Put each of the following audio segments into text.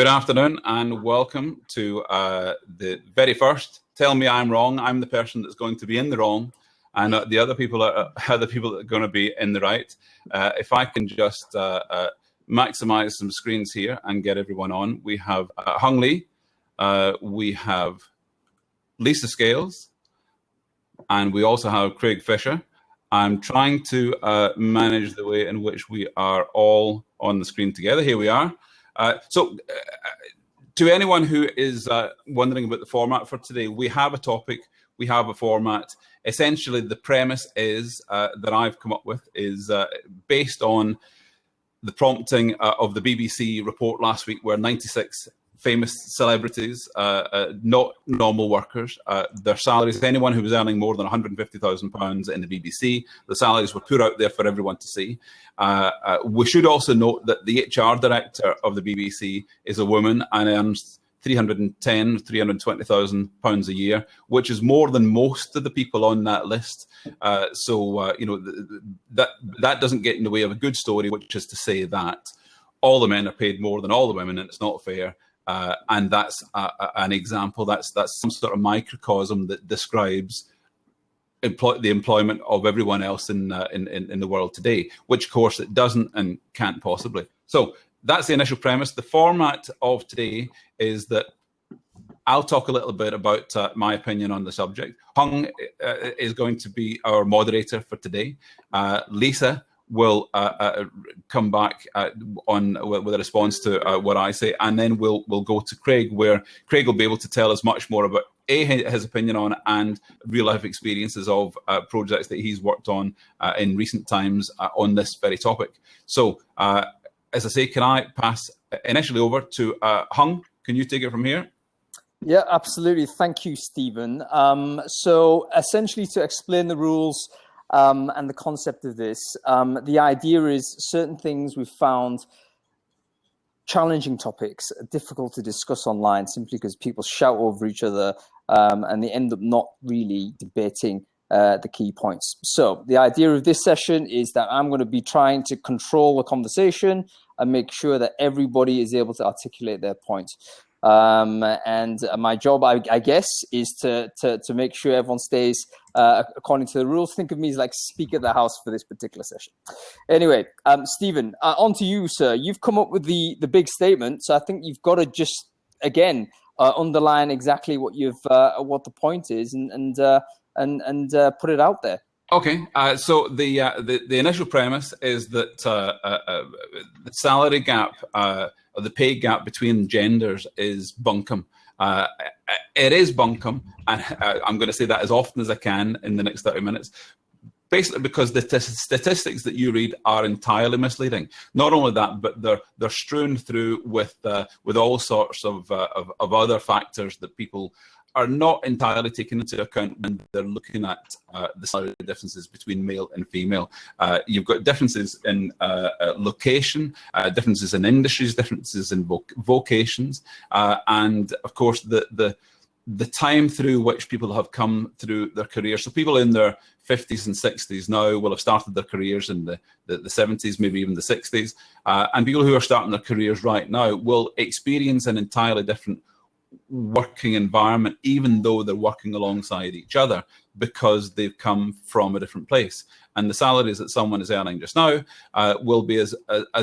Good afternoon and welcome to the very first Tell Me I'm Wrong. I'm the person that's going to be in the wrong, and the other people are the people that are going to be in the right. If I can just maximize some screens here and get everyone on. We have Hung Lee, we have Lisa Scales, and we also have Craig Fisher. I'm trying to manage the way in which we are all on the screen together. Here we are. To anyone who is wondering about the format for today, we have a topic, we have a format. Essentially, the premise is that I've come up with is based on the prompting of the BBC report last week, where 96 famous celebrities, not normal workers, their salaries, anyone who was earning more than £150,000 in the BBC, the salaries were put out there for everyone to see. We should also note that the HR director of the BBC is a woman and earns £320,000 a year, which is more than most of the people on that list. That doesn't get in the way of a good story, which is to say that all the men are paid more than all the women, and it's not fair. And that's an example. That's some sort of microcosm that describes the employment of everyone else in the world today, which of course it doesn't and can't possibly. So that's the initial premise. The format of today is that I'll talk a little bit about my opinion on the subject. Hung is going to be our moderator for today. Lisa will come back with a response to what I say, and then we'll go to Craig, where Craig will be able to tell us much more about his opinion on and real life experiences of projects that he's worked on in recent times on this very topic. So, as I say, can I pass initially over to Hung? Can you take it from here? Yeah, absolutely. Thank you, Stephen. So essentially, to explain the rules and the concept of this, the idea is certain things we've found challenging topics, difficult to discuss online simply because people shout over each other and they end up not really debating the key points. So the idea of this session is that I'm going to be trying to control the conversation and make sure that everybody is able to articulate their point. And my job, I guess, is to make sure everyone stays according to the rules. Think of me as like Speaker of the House for this particular session. Anyway, Stephen, on to you, sir. You've come up with the big statement, so I think you've got to just again underline exactly what what the point is and put it out there. Okay, so the initial premise is that the salary gap, or the pay gap between genders, is bunkum. It is bunkum, and I'm going to say that as often as I can in the next 30 minutes, basically because the statistics that you read are entirely misleading. Not only that, but they're strewn through with all sorts of other factors that people are not entirely taken into account when they're looking at the salary differences between male and female. You've got differences in location, differences in industries, differences in vocations, and of course the time through which people have come through their careers. So people in their 50s and 60s now will have started their careers in the 70s, maybe even the 60s, and people who are starting their careers right now will experience an entirely different working environment, even though they're working alongside each other, because they've come from a different place. And the salaries that someone is earning just now will be as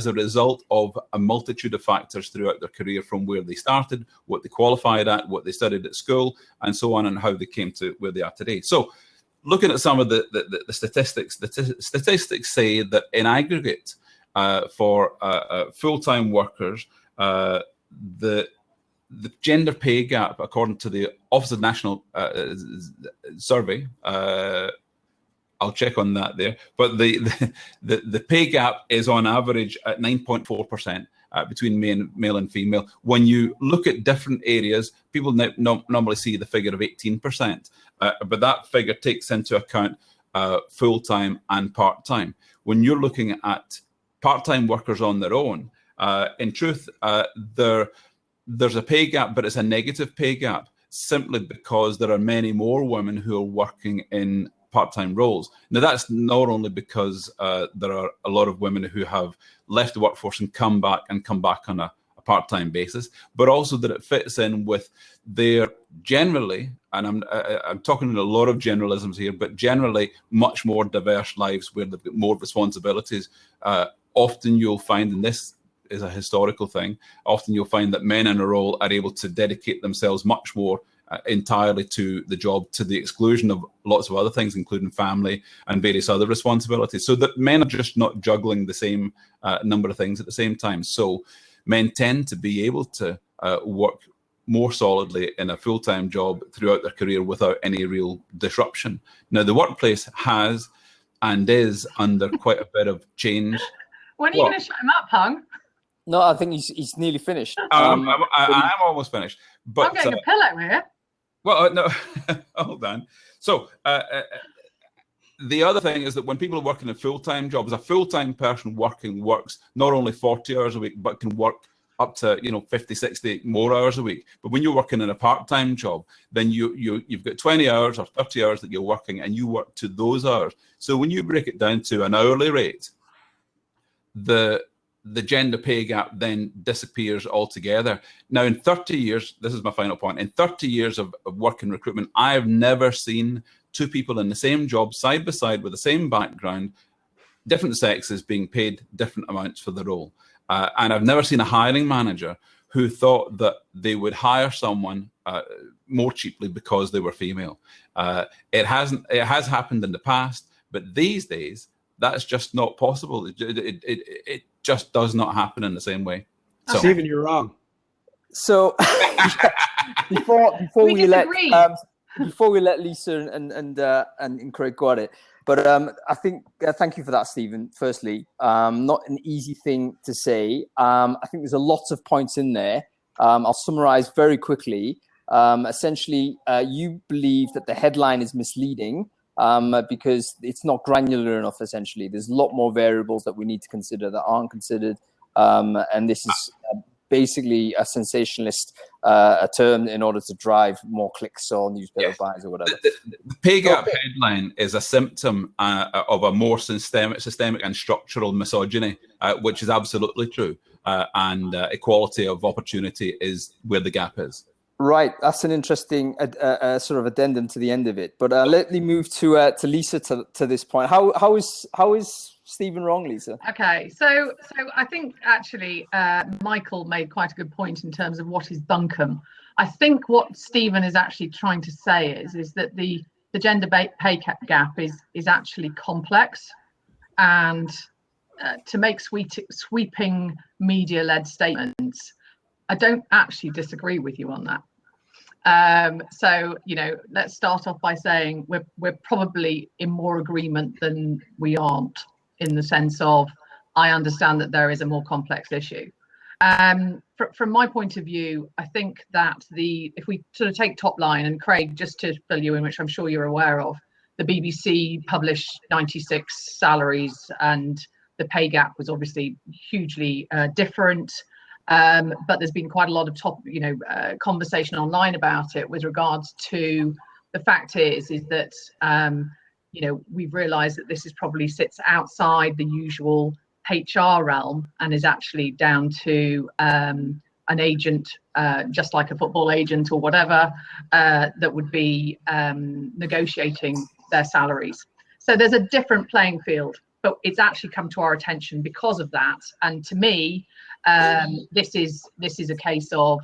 a result of a multitude of factors throughout their career, from where they started, what they qualified at, what they studied at school, and so on, and how they came to where they are today. So looking at some of the statistics, the statistics say that in aggregate for full-time workers, the gender pay gap, according to the Office of National Survey, I'll check on that there, but the pay gap is on average at 9.4% between male and female. When you look at different areas, people normally see the figure of 18%, but that figure takes into account full-time and part-time. When you're looking at part-time workers on their own, in truth, there's a pay gap, but it's a negative pay gap, simply because there are many more women who are working in part-time roles. Now, that's not only because there are a lot of women who have left the workforce and come back on a part-time basis, but also that it fits in with their generally, and I'm talking in a lot of generalisms here, but generally much more diverse lives where they've got more responsibilities. Often you'll find, and this is a historical thing, often you'll find that men in a role are able to dedicate themselves much more entirely to the job, to the exclusion of lots of other things, including family and various other responsibilities. So that men are just not juggling the same number of things at the same time. So men tend to be able to work more solidly in a full-time job throughout their career without any real disruption. Now, the workplace has and is under quite a bit of change. When are you going to shut him up, Hung? No, I think he's nearly finished. I'm almost finished. But I'm getting a pillow here. Well, no, hold on. So the other thing is that when people are working in full-time jobs, a full-time person works not only 40 hours a week, but can work up to 50, 60 more hours a week. But when you're working in a part-time job, then you've got 20 hours or 30 hours that you're working, and you work to those hours. So when you break it down to an hourly rate, the gender pay gap then disappears altogether. Now, in 30 years, this is my final point, in 30 years of work in recruitment, I have never seen two people in the same job, side by side, with the same background, different sexes, being paid different amounts for the role. And I've never seen a hiring manager who thought that they would hire someone more cheaply because they were female. It has happened in the past, but these days, that's just not possible. It just does not happen in the same way. So, Stephen, you're wrong. So before we let Lisa and Craig got it, but I think thank you for that, Stephen. Firstly, not an easy thing to say. I think there's a lot of points in there. I'll summarize very quickly. Essentially, you believe that the headline is misleading. Because it's not granular enough, essentially. There's a lot more variables that we need to consider that aren't considered. And this is basically a sensationalist a term in order to drive more clicks or newspaper buys or whatever. The pay gap headline is a symptom of a more systemic and structural misogyny, which is absolutely true. And equality of opportunity is where the gap is. Right, that's an interesting sort of addendum to the end of it. But let me move to Lisa to this point. How is Stephen wrong, Lisa? Okay, so I think actually Michael made quite a good point in terms of what is bunkum. I think what Stephen is actually trying to say is that the gender pay gap is actually complex, and to make sweeping media-led statements, I don't actually disagree with you on that. So, let's start off by saying we're probably in more agreement than we aren't, in the sense of I understand that there is a more complex issue. From my point of view, I think that if we sort of take top line, and Craig, just to fill you in, which I'm sure you're aware of, the BBC published 96 salaries, and the pay gap was obviously hugely different. But there's been quite a lot of conversation online about it with regards to the fact is that we've realised that this probably sits outside the usual HR realm and is actually down to an agent, just like a football agent or whatever, that would be negotiating their salaries. So there's a different playing field, but it's actually come to our attention because of that. And to me, this is a case of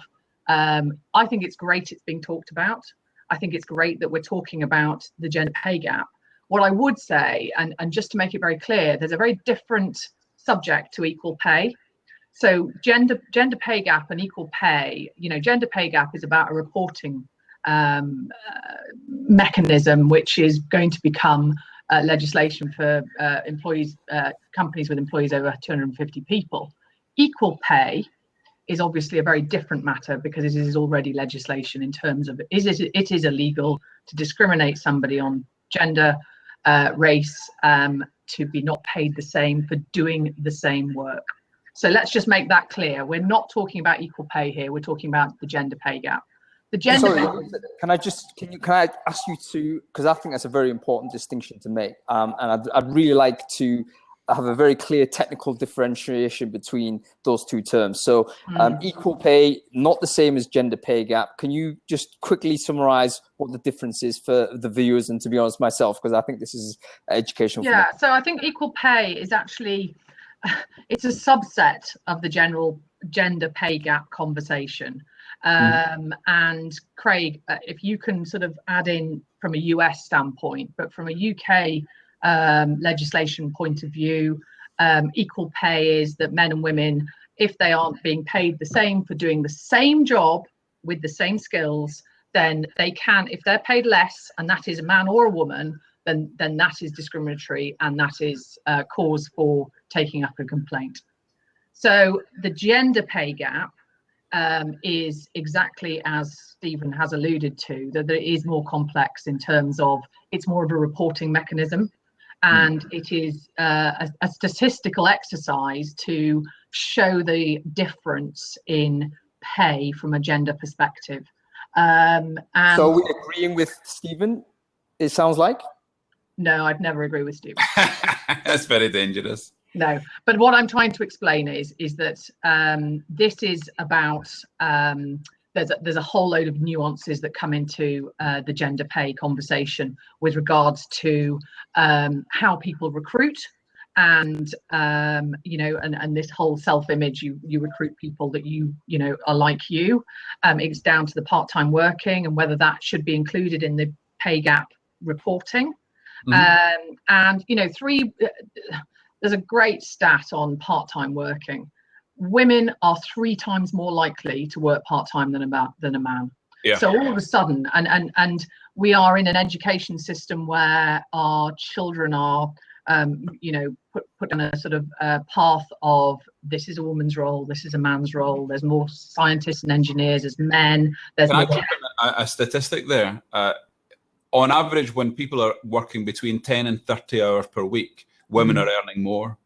I think it's great it's being talked about. I think it's great that we're talking about the gender pay gap. What I would say, and just to make it very clear, there's a very different subject to equal pay. So gender pay gap and equal pay, gender pay gap is about a reporting mechanism, which is going to become legislation for companies with employees over 250 people. Equal pay is obviously a very different matter because it is already legislation in terms of it is illegal to discriminate somebody on gender, race, to be not paid the same for doing the same work. So let's just make that clear. We're not talking about equal pay here. We're talking about the gender pay gap. The gender. Sorry, can I ask you to, because I think that's a very important distinction to make, and I'd really like to have a very clear technical differentiation between those two terms. So equal pay, not the same as gender pay gap. Can you just quickly summarize what the difference is for the viewers and, to be honest, myself, because I think this is educational for me. Yeah, so I think equal pay is actually, it's a subset of the general gender pay gap conversation. And Craig, if you can sort of add in from a US standpoint, but from a UK legislation point of view, equal pay is that men and women, if they aren't being paid the same for doing the same job with the same skills, then they can, if they're paid less, and that is a man or a woman, then that is discriminatory, and that is cause for taking up a complaint. So the gender pay gap is exactly as Stephen has alluded to, that it is more complex in terms of it's more of a reporting mechanism, and it is a statistical exercise to show the difference in pay from a gender perspective. And so we're agreeing with Stephen, it sounds like? No, I'd never agree with Stephen. That's very dangerous. No, but what I'm trying to explain is that this is about there's a whole load of nuances that come into the gender pay conversation with regards to how people recruit, and you know, and this whole self-image. You recruit people that you know are like you. It's down to the part-time working and whether that should be included in the pay gap reporting. And you know, there's a great stat on part-time working. Women are 3 times more likely to work part-time than a man. Yeah. So all of a sudden, and we are in an education system where our children are, you know, put on a sort of path of this is a woman's role, this is a man's role. There's more scientists and engineers as men. There's Can I put a statistic there? On average, when people are working between 10 and 30 hours per week, women are earning more.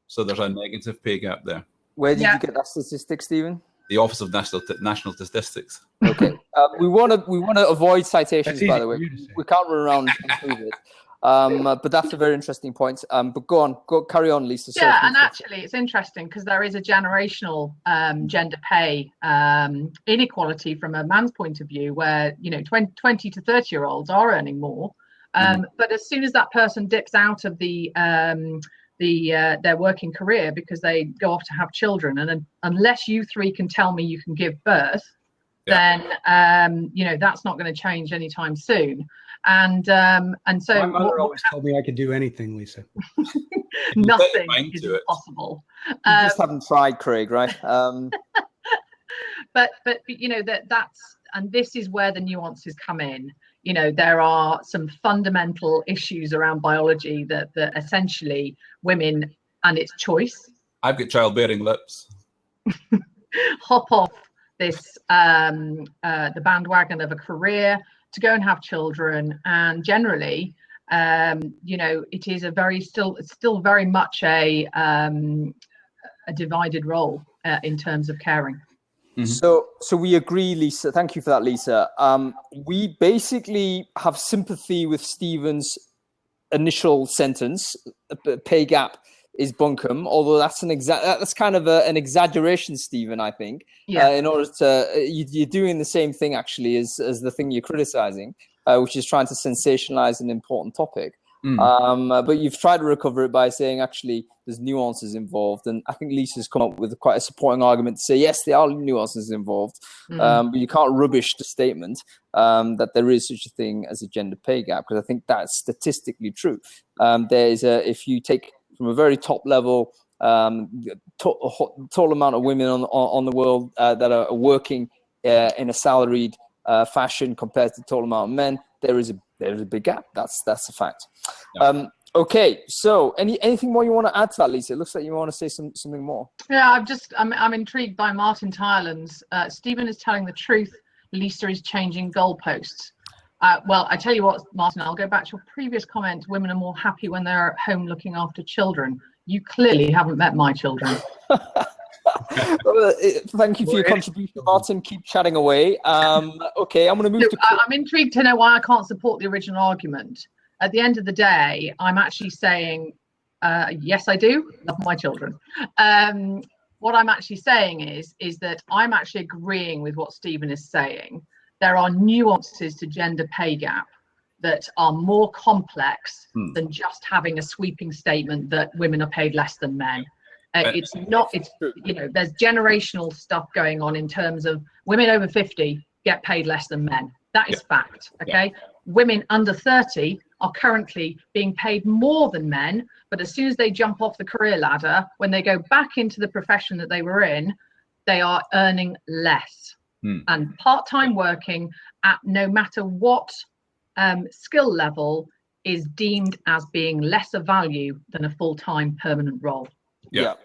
So there's a negative pay gap there. Where did you get that statistic, Stephen? The Office of National Statistics. Okay. We want to avoid citations, by the way. We can't run around and prove it. But that's a very interesting point. But carry on, Lisa. Yeah, and actually it's interesting because there is a generational gender pay inequality from a man's point of view, where, you know, 20 to 30-year-olds are earning more. But as soon as that person dips out of their working career because they go off to have children, and then, unless you 3 can tell me you can give birth, then you know, that's not going to change anytime soon. And so my mother always told me I could do anything, Lisa. Nothing is impossible. You just haven't tried, Craig, right? But you know, that's and this is where the nuances come in. You know, there are some fundamental issues around biology that essentially women, and it's choice. I've got childbearing lips. Hop off this the bandwagon of a career to go and have children, and generally, you know, it is still very much a divided role in terms of caring. So we agree, Lisa. Thank you for that, Lisa. We basically have sympathy with Stephen's initial sentence. Pay gap is bunkum, although that's kind of an exaggeration, Stephen. I think. Yeah. In order to you're doing the same thing actually as the thing you're criticizing, which is trying to sensationalize an important topic. But you've tried to recover it by saying actually there's nuances involved, and I think Lisa's come up with quite a supporting argument to say yes, there are nuances involved, but you can't rubbish the statement that there is such a thing as a gender pay gap, because I think that's statistically true. If you take from a very top level, total amount of women on the world that are working in a salaried fashion compared to the total amount of men, there's a big gap. That's a fact. Yeah. Okay, so anything more you want to add to that, Lisa? It looks like you want to say something more. Yeah, I'm intrigued by Martin Tyler's. Stephen is telling the truth. Lisa is changing goalposts. Well, I tell you what, Martin, I'll go back to your previous comment. Women are more happy when they're at home looking after children. You clearly haven't met my children. Thank you for your contribution, Martin. Keep chatting away. Okay, I'm going to move to... I'm intrigued to know why I can't support the original argument. At the end of the day, I'm actually saying Yes, I do. Love my children. What I'm actually saying is that I'm actually agreeing with what Stephen is saying. There are nuances to gender pay gap that are more complex than just having a sweeping statement that women are paid less than men. It's not, it's, you know, there's generational stuff going on in terms of women over 50 get paid less than men. That is fact, okay? Women under 30 are currently being paid more than men, but as soon as they jump off the career ladder, when they go back into the profession that they were in, they are earning less. And part-time working at no matter what skill level is deemed as being lesser value than a full-time permanent role. Yeah,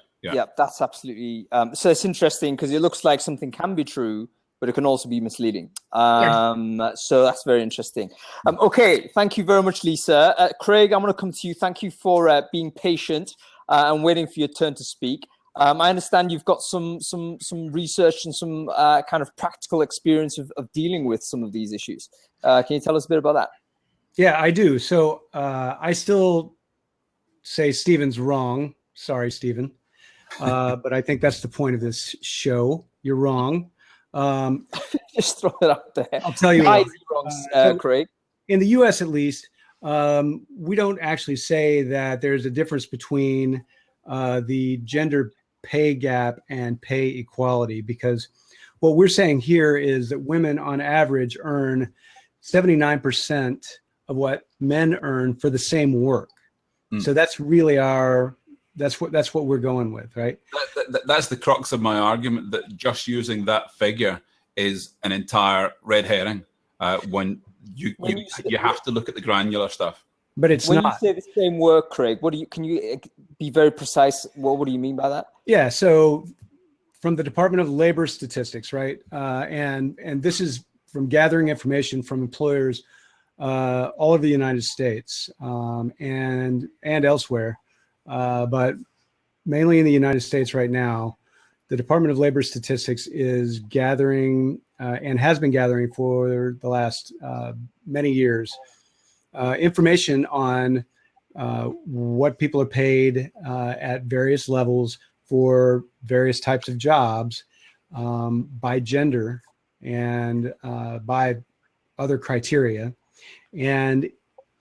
that's absolutely. So it's interesting because it looks like something can be true, but it can also be misleading. So that's very interesting. Okay, thank you very much, Lisa. Craig, I'm going to come to you. Thank you for being patient and waiting for your turn to speak. I understand you've got some research and some kind of practical experience of dealing with some of these issues. Can you tell us a bit about that? Yeah, I do. So I still say Stephen's wrong. Sorry, Stephen. But I think that's the point of this show. You're wrong. Just throw it out there. I'll tell you wrong, Craig. In the U.S., at least, we don't actually say that there's a difference between the gender pay gap and pay equality, because what we're saying here is that women on average earn 79% of what men earn for the same work. So that's really that's what we're going with, right? That's the crux of my argument, that just using that figure is an entire red herring when you have to look at the granular stuff. But it's when not. You say the same work, Craig, can you be very precise? What do you mean by that? Yeah, so from the Department of Labor Statistics, right? And this is from gathering information from employers all over the United States and elsewhere, but mainly in the United States right now. The Department of Labor Statistics is gathering and has been gathering for the last many years information on what people are paid at various levels for various types of jobs by gender and by other criteria. And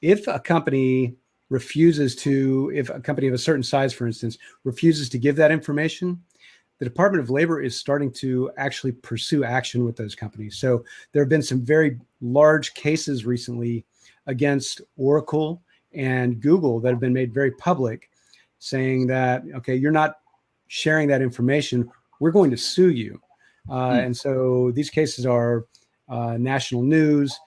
if a company of a certain size, for instance, refuses to give that information, the Department of Labor is starting to actually pursue action with those companies. So there have been some very large cases recently against Oracle and Google that have been made very public, saying that, okay, you're not sharing that information, we're going to sue you. And so these cases are national news.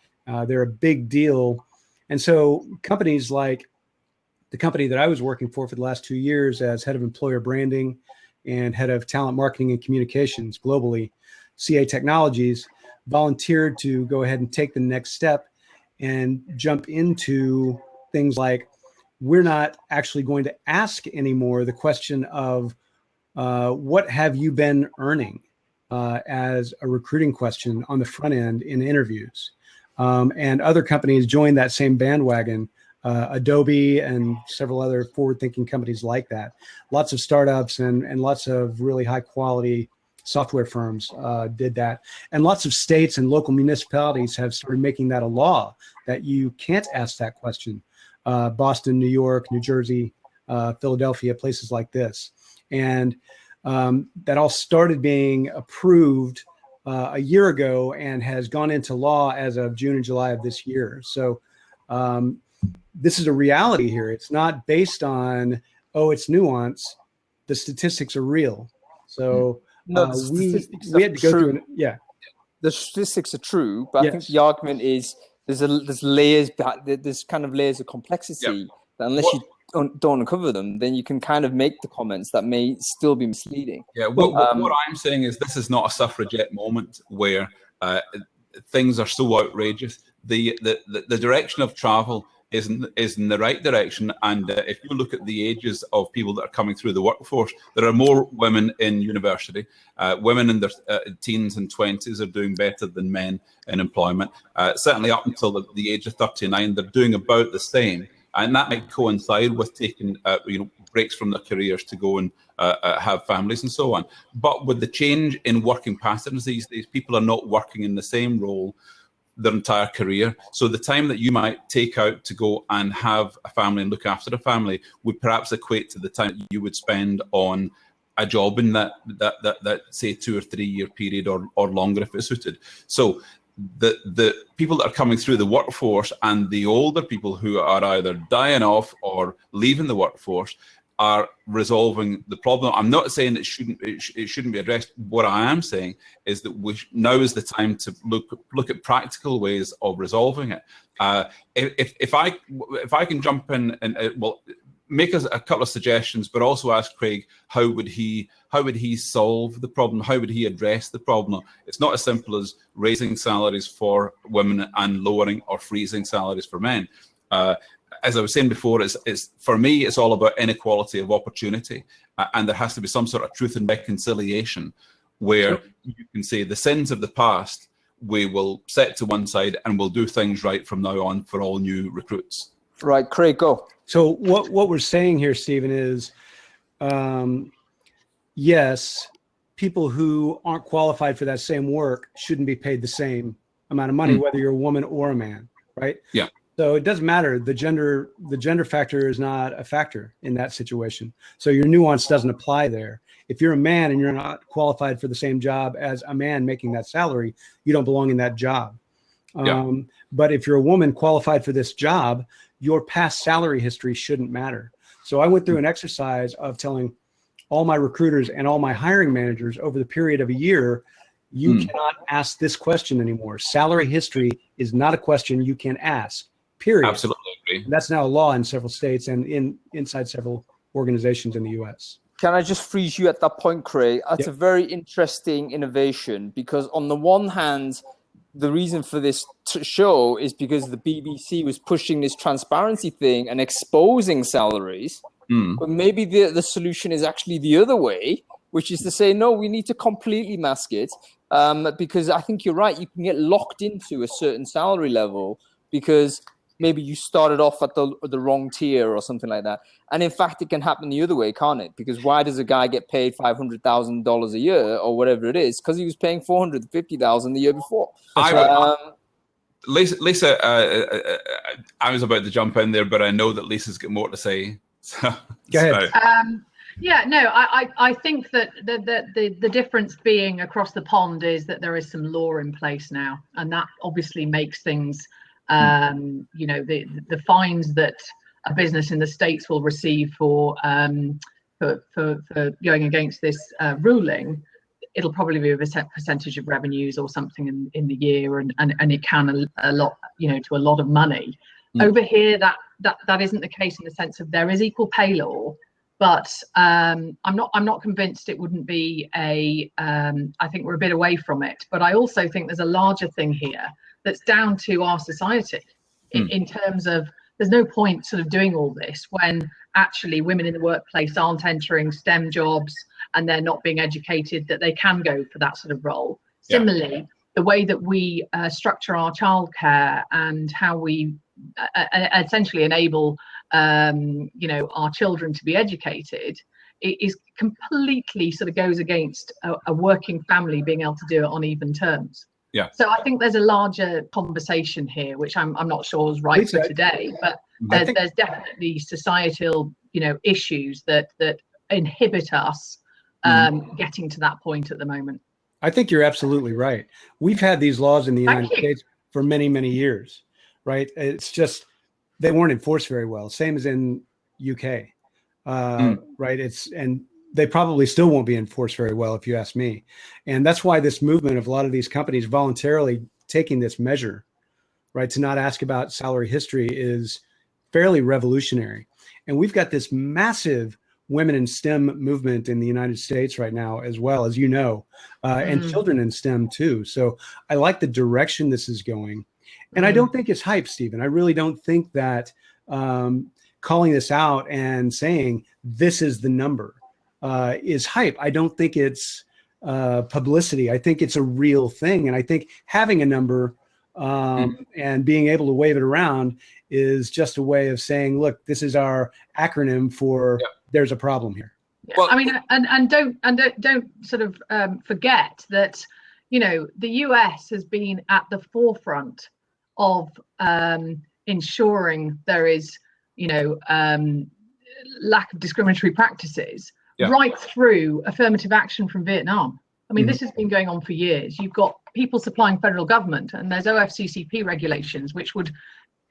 They're a big deal. And so companies like the company that I was working for the last 2 years as head of employer branding and head of talent marketing and communications globally, CA Technologies, volunteered to go ahead and take the next step and jump into things like, we're not actually going to ask anymore the question of what have you been earning as a recruiting question on the front end in interviews. And other companies joined that same bandwagon, Adobe and several other forward-thinking companies like that. Lots of startups and lots of really high-quality software firms did that. And lots of states and local municipalities have started making that a law, that you can't ask that question. Boston, New York, New Jersey, Philadelphia, places like this. And that all started being approved a year ago and has gone into law as of June and July of this year. So this is a reality here. It's not based on, it's nuance. The statistics are real. So we had to go through the statistics are true, but I think the argument is there's layers, there's kind of layers of complexity that unless you don't uncover them, then you can kind of make the comments that may still be misleading. Yeah, what I'm saying is this is not a suffragette moment where things are so outrageous. The direction of travel is in the right direction, and if you look at the ages of people that are coming through the workforce, there are more women in university. Women in their teens and 20s are doing better than men in employment. Certainly up until the age of 39, they're doing about the same. And that might coincide with taking, breaks from their careers to go and have families and so on. But with the change in working patterns these days, people are not working in the same role their entire career. So the time that you might take out to go and have a family and look after a family would perhaps equate to the time you would spend on a job in that say 2 or 3 year period or longer if it's suited. So the people that are coming through the workforce and the older people who are either dying off or leaving the workforce are resolving the problem. I'm not saying it shouldn't be addressed. What I am saying is that now is the time to look at practical ways of resolving it. If I can jump in and make us a couple of suggestions, but also ask Craig how would he solve the problem? How would he address the problem? It's not as simple as raising salaries for women and lowering or freezing salaries for men. As I was saying before, for me, it's all about inequality of opportunity, and there has to be some sort of truth and reconciliation where you can say the sins of the past we will set to one side and we'll do things right from now on for all new recruits. Right, Craig, go. So what we're saying here, Stephen, is yes, people who aren't qualified for that same work shouldn't be paid the same amount of money, whether you're a woman or a man, right? Yeah. So it doesn't matter. The gender factor is not a factor in that situation. So your nuance doesn't apply there. If you're a man and you're not qualified for the same job as a man making that salary, you don't belong in that job. Yeah. But if you're a woman qualified for this job, your past salary history shouldn't matter. So I went through an exercise of telling all my recruiters and all my hiring managers over the period of a year, you cannot ask this question anymore. Salary history is not a question you can ask, period. Absolutely agree. And that's now a law in several states and inside several organizations in the US. Can I just freeze you at that point, Craig? That's a very interesting innovation, because on the one hand, the reason for this show is because the BBC was pushing this transparency thing and exposing salaries. But maybe the solution is actually the other way, which is to say, no, we need to completely mask it, because I think you're right. You can get locked into a certain salary level because maybe you started off at the wrong tier or something like that. And in fact, it can happen the other way, can't it? Because why does a guy get paid $500,000 a year or whatever it is? Because he was paying $450,000 the year before. Lisa, I was about to jump in there, but I know that Lisa's got more to say. So, go ahead. I think that the difference being across the pond is that there is some law in place now, and that obviously makes things, the fines that a business in the States will receive for going against this ruling, it'll probably be a percentage of revenues or something in the year, and it can a lot, to a lot of money. Over here, that isn't the case in the sense of there is equal pay law, but I'm not convinced it wouldn't be I think we're a bit away from it. But I also think there's a larger thing here that's down to our society in terms of there's no point sort of doing all this when actually women in the workplace aren't entering STEM jobs and they're not being educated that they can go for that sort of role. Yeah. Similarly, the way that we structure our childcare and how we essentially enable our children to be educated, it is completely sort of goes against a working family being able to do it on even terms. Yeah. So I think there's a larger conversation here, which I'm not sure is right for today, but there's definitely societal issues that inhibit us getting to that point at the moment. I think you're absolutely right. We've had these laws in the United States for many, many years, right? It's just they weren't enforced very well. Same as in UK, right? And they probably still won't be enforced very well, if you ask me. And that's why this movement of a lot of these companies voluntarily taking this measure, right, to not ask about salary history is fairly revolutionary. And we've got this massive women in STEM movement in the United States right now, as well, as you know, and children in STEM too. So I like the direction this is going. And I don't think it's hype, Stephen. I really don't think that calling this out and saying this is the number is hype. I don't think it's publicity. I think it's a real thing. And I think having a number and being able to wave it around is just a way of saying, look, this is our acronym for there's a problem here. Yeah. Well, I mean, and don't sort of forget that, you know, the US has been at the forefront of ensuring there is, you know, lack of discriminatory practices right through affirmative action from Vietnam. I mean, this has been going on for years. You've got people supplying federal government, and there's OFCCP regulations, which would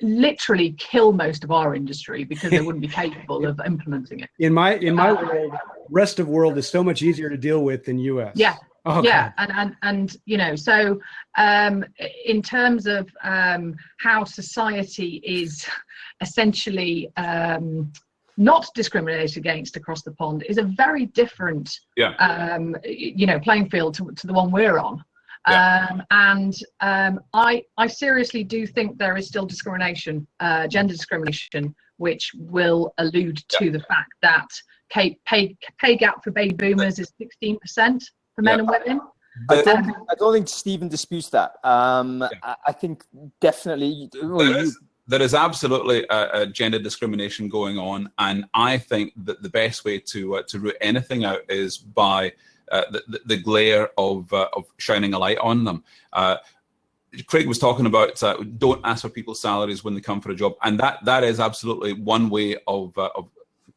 literally kill most of our industry because they wouldn't be capable of implementing it. In my world, rest of world is so much easier to deal with than US. Yeah. Oh, yeah, God. and you know, so in terms of how society is essentially not discriminated against across the pond is a very different you know, playing field to the one we're on. I seriously do think there is still discrimination, gender discrimination, which will allude to the fact that pay gap for baby boomers is 16% for men and women. I don't think Stephen disputes that. I think definitely there is absolutely a gender discrimination going on, and I think that the best way to root anything out is by the glare of shining a light on them. Craig was talking about don't ask for people's salaries when they come for a job, and that is absolutely one way of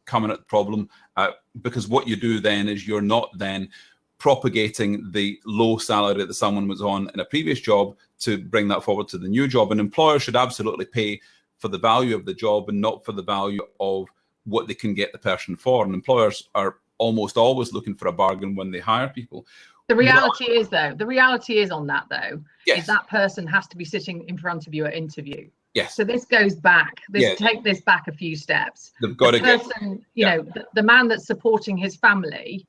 coming at the problem, because what you do then is you're not then propagating the low salary that someone was on in a previous job to bring that forward to the new job. And employers should absolutely pay for the value of the job and not for the value of what they can get the person for. And employers are almost always looking for a bargain when they hire people. The reality is on that though, is that person has to be sitting in front of you at interview. Yes. So this goes back. Take this back a few steps. They've got the person, you know, the man that's supporting his family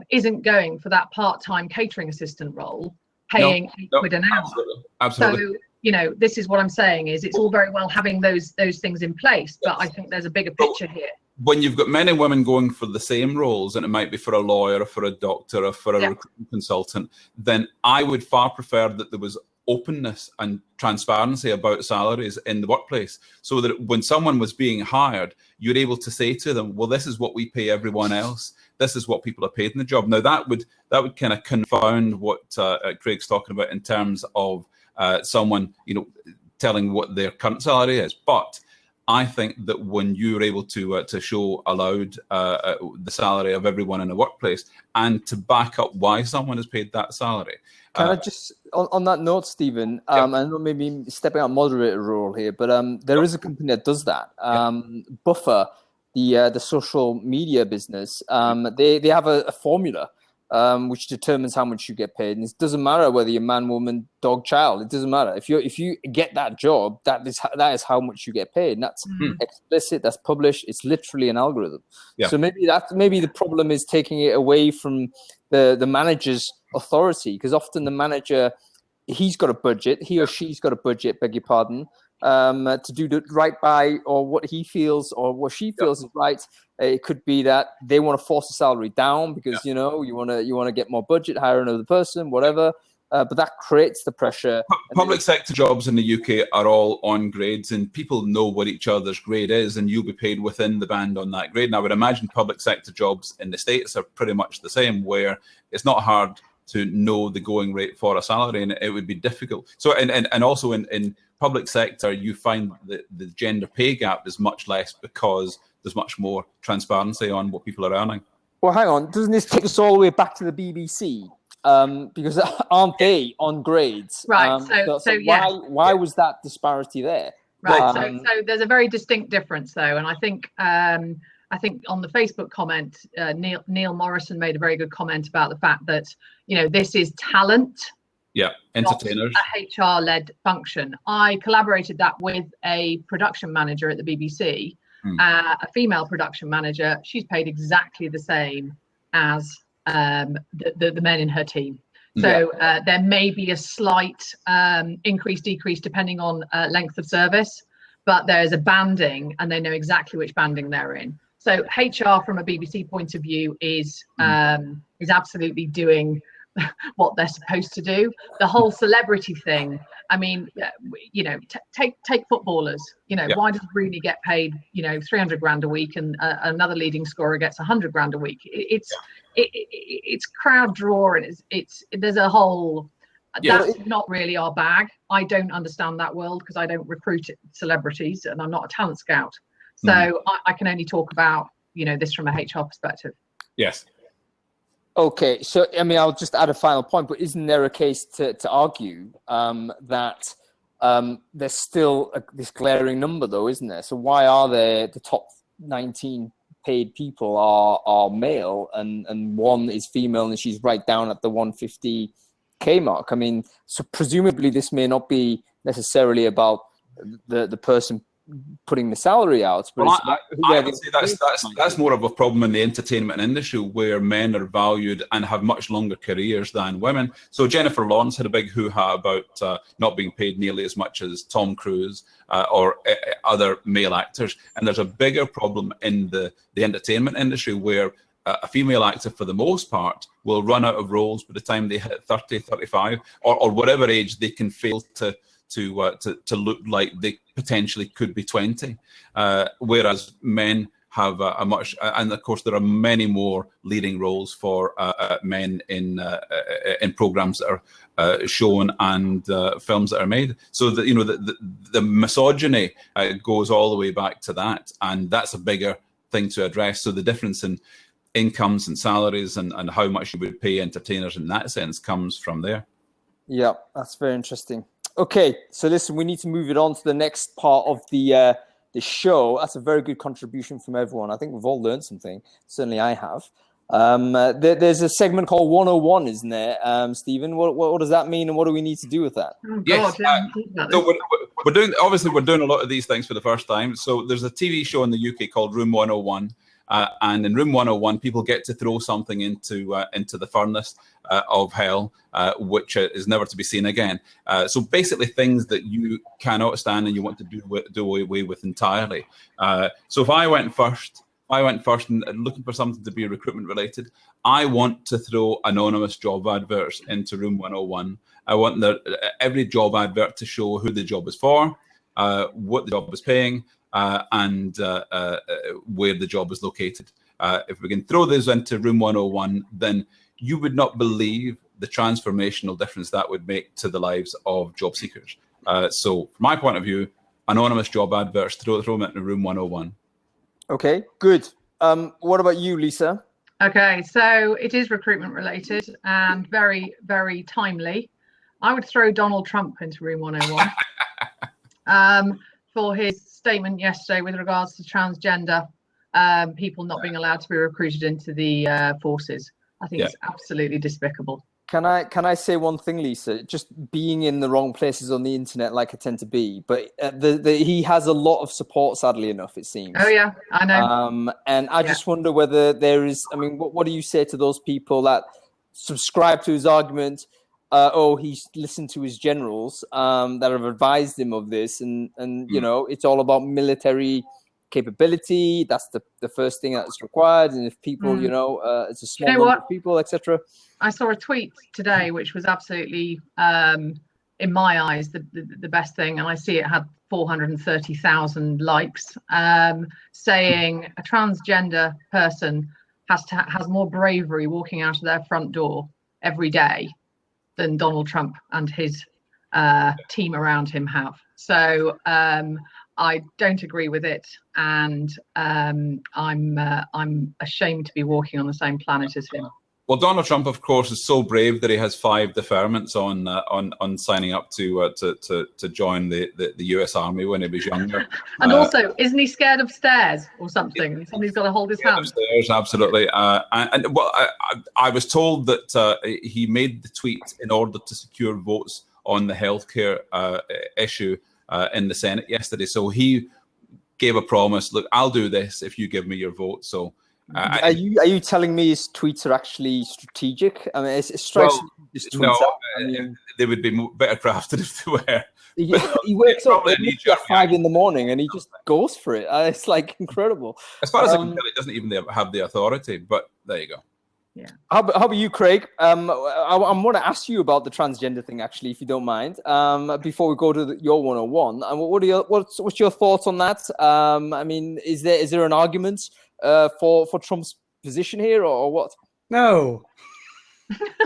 isn't going for that part-time catering assistant role, paying £8 an hour. Absolutely. So, you know, this is what I'm saying is it's all very well having those things in place, but I think there's a bigger picture here. When you've got men and women going for the same roles, and it might be for a lawyer or for a doctor or for a recruitment consultant, then I would far prefer that there was openness and transparency about salaries in the workplace, so that when someone was being hired, you're able to say to them, well, this is what we pay everyone else. This is what people are paid in the job. Now that would kind of confound what Craig's talking about in terms of someone, you know, telling what their current salary is. But I think that when you're able to show aloud the salary of everyone in a workplace and to back up why someone is paid that salary. Can I just, on that note, Stephen, I know maybe stepping out moderator role here, but there is a company that does that. Buffer, the social media business, they have a formula which determines how much you get paid, and it doesn't matter whether you're man, woman, dog, child. It doesn't matter if you get that job. That is how much you get paid, and that's explicit. That's published. It's literally an algorithm. So maybe the problem is taking it away from the manager's authority, because often the manager, he's got a budget, he or she's got a budget, beg your pardon, to do the right by, or what he feels or what she feels is right. It could be that they want to force the salary down because you know you want to get more budget, hire another person, whatever. But that creates the pressure. Public sector jobs in the UK are all on grades, and people know what each other's grade is, and you'll be paid within the band on that grade. And I would imagine public sector jobs in the States are pretty much the same, where it's not hard to know the going rate for a salary, and it would be difficult. So, and also in public sector, you find that the gender pay gap is much less because there's much more transparency on what people are earning. Well, hang on, doesn't this take us all the way back to the BBC? Because aren't they on grades? Right. So why was that disparity there? Right. So there's a very distinct difference, though, and I think on the Facebook comment, Neil Morrison made a very good comment about the fact that, you know, this is talent. Yeah, entertainers. A HR-led function. I collaborated that with a production manager at the BBC, a female production manager. She's paid exactly the same as the men in her team. So there may be a slight increase, decrease, depending on length of service, but there's a banding and they know exactly which banding they're in. So HR from a BBC point of view is absolutely doing what they're supposed to do. The whole celebrity thing. I mean, you know, take footballers. You know, Yeah. why does Rooney get paid, you know, 300 grand a week, and another leading scorer gets 100 grand a week? It's crowd draw, and it's there's a whole. Yeah. That's not really our bag. I don't understand that world because I don't recruit celebrities, and I'm not a talent scout. So I can only talk about, you know, this from a HR perspective. Yes. Okay, so I mean, I'll just add a final point, but isn't there a case to argue that there's still this glaring number, though, isn't there? So why are there the top 19 paid people are male and one is female and she's right down at the 150K mark? I mean, so presumably this may not be necessarily about the person putting the salary out, but I would say that's more of a problem in the entertainment industry, where men are valued and have much longer careers than women. So Jennifer Lawrence had a big hoo-ha about not being paid nearly as much as Tom Cruise or other male actors, and there's a bigger problem in the entertainment industry where a female actor, for the most part, will run out of roles by the time they hit 30, 35, or whatever age they can fail to look like they potentially could be 20, whereas men have a much, and of course there are many more leading roles for men in programs that are shown and films that are made. So that, you know, the misogyny goes all the way back to that, and that's a bigger thing to address. So the difference in incomes and salaries and how much you would pay entertainers in that sense comes from there. Yeah, that's very interesting. Okay, so listen, we need to move it on to the next part of the show. That's a very good contribution from everyone. I think we've all learned something. Certainly I have. There's a segment called 101, isn't there, Stephen? What does that mean, and what do we need to do with that? Oh, Yes. God, So we're doing a lot of these things for the first time. So there's a TV show in the UK called Room 101. And in Room 101, people get to throw something into the furnace of hell, which is never to be seen again. So basically, things that you cannot stand and you want to do away with entirely. So if I went first and looking for something to be recruitment related, I want to throw anonymous job adverts into Room 101. I want every job advert to show who the job is for, what the job is paying, and where the job is located. If we can throw those into Room 101, then you would not believe the transformational difference that would make to the lives of job seekers. So from my point of view, anonymous job adverts, throw them into Room 101. Okay, good. What about you, Lisa? Okay, so it is recruitment related and very, very timely. I would throw Donald Trump into Room 101 for his statement yesterday with regards to transgender people not being allowed to be recruited into the forces. I think it's absolutely despicable. Can I say one thing, Lisa? Just being in the wrong places on the internet, like I tend to be, but he has a lot of support, sadly enough, it seems. Oh yeah, I know. And I just wonder whether there is. I mean, what do you say to those people that subscribe to his argument? He's listened to his generals that have advised him of this, and you know, it's all about military capability. That's the first thing that's required, and if people, you know, it's a small number of people, etc. I saw a tweet today which was absolutely, in my eyes, the best thing, and I see it had 430,000 likes, saying a transgender person has more bravery walking out of their front door every day than Donald Trump and his team around him have. So I don't agree with it, and I'm ashamed to be walking on the same planet as him. Well, Donald Trump, of course, is so brave that he has 5 deferments on signing up to join the U.S. Army when he was younger. And also, isn't he scared of stairs or something? Somebody's got to hold his hand. Stairs, absolutely. I was told that he made the tweet in order to secure votes on the healthcare issue in the Senate yesterday. So he gave a promise. Look, I'll do this if you give me your vote. So. Are you telling me his tweets are actually strategic? I mean, it strikes me his tweets out. I mean, they would be better crafted if they were. He wakes up at 5 in the morning and he just goes for it. It's like incredible. As far as I can tell, he doesn't even have the authority. But there you go. How about you, Craig? I want to ask you about the transgender thing, actually, if you don't mind, before we go to your 101. And what's your thoughts on that? I mean, is there an argument for Trump's position here, or what? No.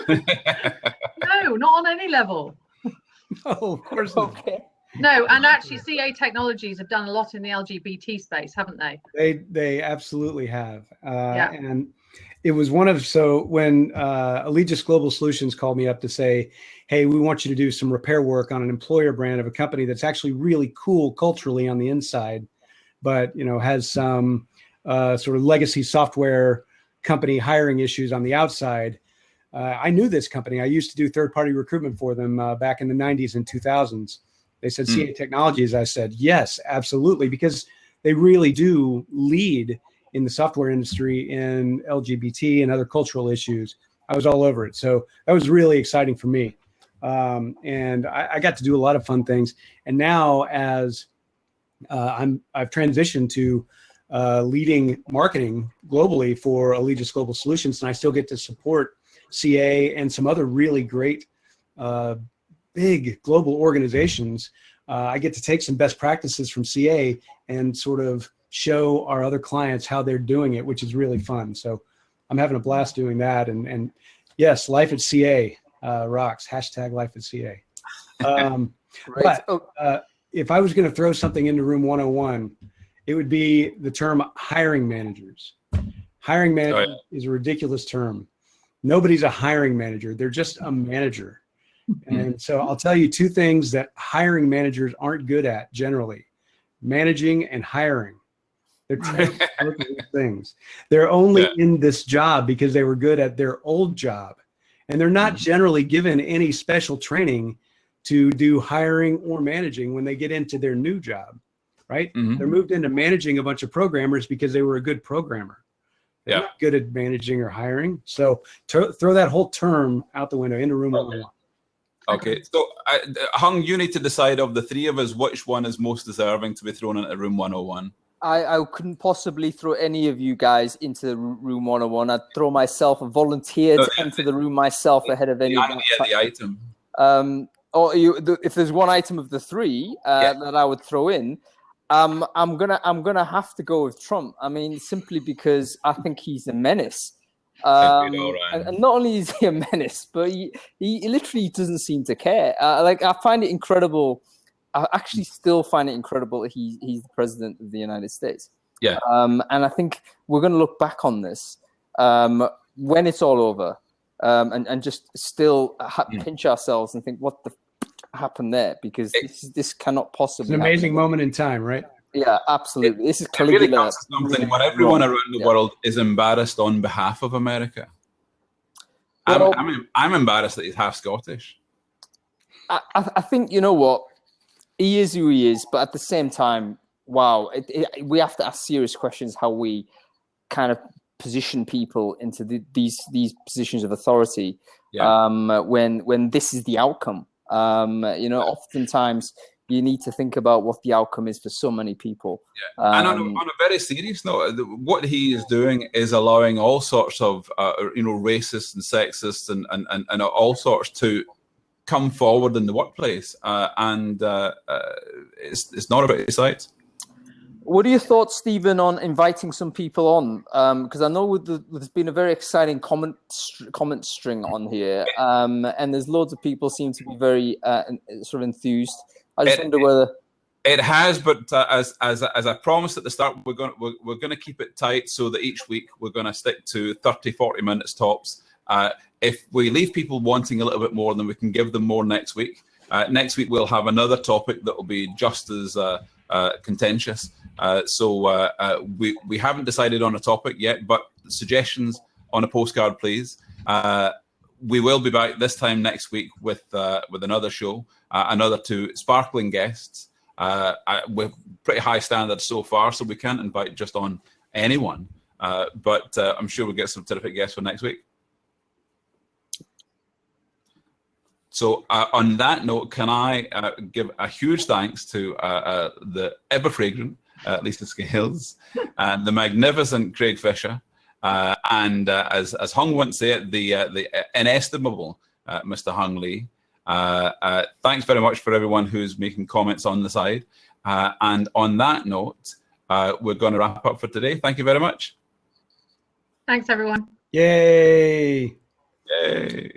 No, not on any level. No, of course not. Okay. No, and actually, CA Technologies have done a lot in the LGBT space, haven't they? They absolutely have. Yeah. And it was when Allegis Global Solutions called me up to say, hey, we want you to do some repair work on an employer brand of a company that's actually really cool culturally on the inside, but, you know, has some sort of legacy software company hiring issues on the outside. I knew this company. I used to do third-party recruitment for them back in the 90s and 2000s. They said, CA Technologies. I said, yes, absolutely, because they really do lead in the software industry in LGBT and other cultural issues. I was all over it. So that was really exciting for me. And I got to do a lot of fun things. And now as I've transitioned to leading marketing globally for Allegis Global Solutions, and I still get to support CA and some other really great big global organizations. I get to take some best practices from CA and sort of show our other clients how they're doing it, which is really fun. So I'm having a blast doing that. And yes, life at CA rocks. Hashtag life at CA. But if I was going to throw something into room 101, it would be the term hiring managers. Hiring manager is a ridiculous term. Nobody's a hiring manager. They're just a manager. And so I'll tell you two things that hiring managers aren't good at generally: managing and hiring. They're both things. They're only in this job because they were good at their old job. And they're not generally given any special training to do hiring or managing when they get into their new job, right? They're moved into managing a bunch of programmers because they were a good programmer. They're not good at managing or hiring. So throw that whole term out the window into room 101. Okay, so Hung, you need to decide of the three of us which one is most deserving to be thrown into room 101. I couldn't possibly throw any of you guys into room 101. I'd throw myself, volunteer to enter the room myself ahead of any. The item. If there's one item of the three that I would throw in, I'm gonna have to go with Trump. I mean, simply because I think he's a menace. And not only is he a menace, but he literally doesn't seem to care. I find it incredible. I actually still find it incredible that he's the president of the United States. Yeah. And I think we're going to look back on this when it's all over, and just still pinch ourselves and think, what the happened there? Because this cannot possibly. It's an amazing moment in time, right? Yeah, absolutely. This is really something when everyone around the world is embarrassed on behalf of America. Well, I'm embarrassed that he's half Scottish. I think, you know what, he is who he is, but at the same time, wow, we have to ask serious questions how we kind of position people into these positions of authority when this is the outcome. Oftentimes you need to think about what the outcome is for so many people. And on a very serious note, what he is doing is allowing all sorts of, racist and sexist and all sorts to come forward in the workplace. It's not about his sides. What are your thoughts, Stephen, on inviting some people on? Because I know there's been a very exciting comment string on here, and there's loads of people seem to be very sort of enthused. I just wonder whether it has, but as I promised at the start, we're going to keep it tight so that each week we're going to stick to 30-40 minutes tops. If we leave people wanting a little bit more, then we can give them more next week. Next week we'll have another topic that will be just as contentious. So we haven't decided on a topic yet, but suggestions on a postcard, please. We will be back this time next week with another show, another two sparkling guests with pretty high standards so far, so we can't invite just on anyone. But I'm sure we'll get some terrific guests for next week. So on that note, can I give a huge thanks to the ever fragrant Lisa Scales and the magnificent Craig Fisher, and as Hung once say it, the inestimable Mr. Hung Lee. Thanks very much for everyone who's making comments on the side. And on that note, we're going to wrap up for today. Thank you very much. Thanks, everyone. Yay. Yay.